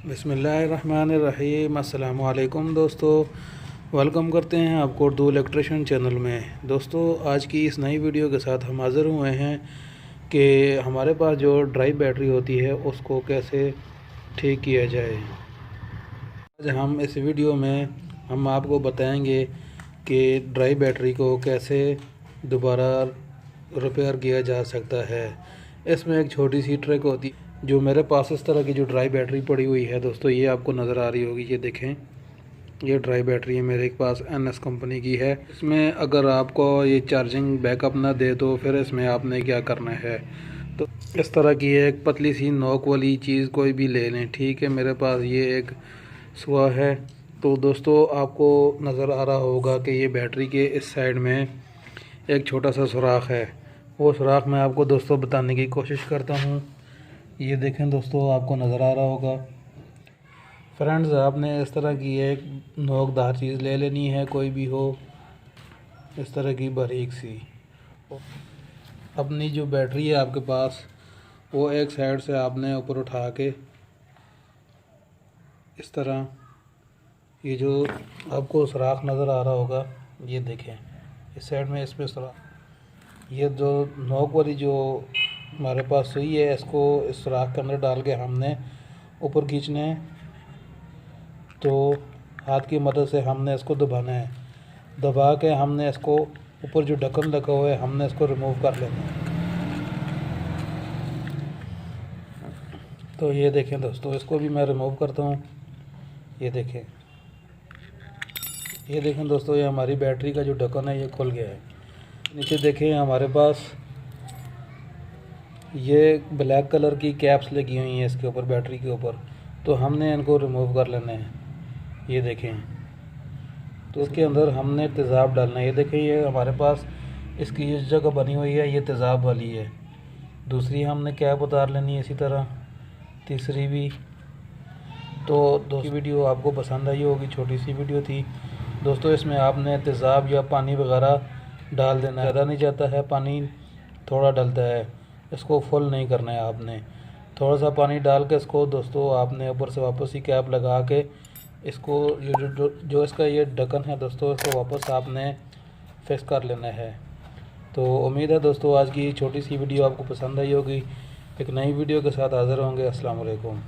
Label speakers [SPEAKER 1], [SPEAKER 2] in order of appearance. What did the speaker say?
[SPEAKER 1] बिस्मिल्लाहिर्रहमानिर्रहीम। अस्सलामु अलैकुम दोस्तों, वेलकम करते हैं आपको उर्दू इलेक्ट्रिशियन चैनल में। दोस्तों, आज की इस नई वीडियो के साथ हम हाज़िर हुए हैं कि हमारे पास जो ड्राई बैटरी होती है उसको कैसे ठीक किया जाए। आज हम इस वीडियो में हम आपको बताएंगे कि ड्राई बैटरी को कैसे दोबारा रिपेयर किया जा सकता है। इसमें एक छोटी सी ट्रिक होती है। जो मेरे पास इस तरह की जो ड्राई बैटरी पड़ी हुई है दोस्तों, ये आपको नज़र आ रही होगी। ये देखें, ये ड्राई बैटरी है मेरे पास, NS कंपनी की है। इसमें अगर आपको ये चार्जिंग बैकअप ना दे तो फिर इसमें आपने क्या करना है, तो इस तरह की एक पतली सी नोक वाली चीज़ कोई भी ले लें। ठीक है, मेरे पास ये एक सुआ है। तो दोस्तों, आपको नज़र आ रहा होगा कि ये बैटरी के इस साइड में एक छोटा सा सुराख है। वो सुराख मैं आपको दोस्तों बताने की कोशिश करता हूँ। ये देखें दोस्तों, आपको नज़र आ रहा होगा। फ्रेंड्स, आपने इस तरह की एक नोकदार चीज़ ले लेनी है, कोई भी हो, इस तरह की बारीक सी। अपनी जो बैटरी है आपके पास, वो एक साइड से आपने ऊपर उठा के इस तरह, ये जो आपको सुराख नज़र आ रहा होगा, ये देखें इस साइड में, इसमें सुराख, ये जो नोक वाली जो हमारे पास सुई है, इसको इस सुराख के अंदर डाल के हमने ऊपर खींचना है। तो हाथ की मदद से हमने इसको दबाना है। दबा के हमने इसको ऊपर जो ढक्कन लगा हुआ है, हमने इसको रिमूव कर लेना है। तो ये देखें दोस्तों, इसको भी मैं रिमूव करता हूँ। ये देखें, ये देखें दोस्तों, ये हमारी बैटरी का जो ढक्कन है ये खुल गया है। नीचे देखें, हमारे पास ये ब्लैक कलर की कैप्स लगी हुई हैं इसके ऊपर, बैटरी के ऊपर। तो हमने इनको रिमूव कर लेना है। ये देखें, तो इसके अंदर हमने तेज़ाब डालना है। ये देखें, ये हमारे पास इसकी जिस जगह बनी हुई है ये तेज़ाब वाली है। दूसरी हमने कैप उतार लेनी है, इसी तरह तीसरी भी। तो दोस्तों, वीडियो आपको पसंद आई होगी, छोटी सी वीडियो थी दोस्तों। इसमें आपने तेज़ाब या पानी वगैरह डाल देना है। ज़्यादा नहीं जाता है पानी, थोड़ा डलता है। इसको फुल नहीं करना है आपने, थोड़ा सा पानी डाल के इसको दोस्तों आपने ऊपर से वापस ही कैप लगा के इसको जो इसका ये ढक्कन है दोस्तों, इसको वापस आपने फिक्स कर लेना है। तो उम्मीद है दोस्तों आज की छोटी सी वीडियो आपको पसंद आई होगी। एक नई वीडियो के साथ हाज़िर होंगे। अस्सलाम वालेकुम।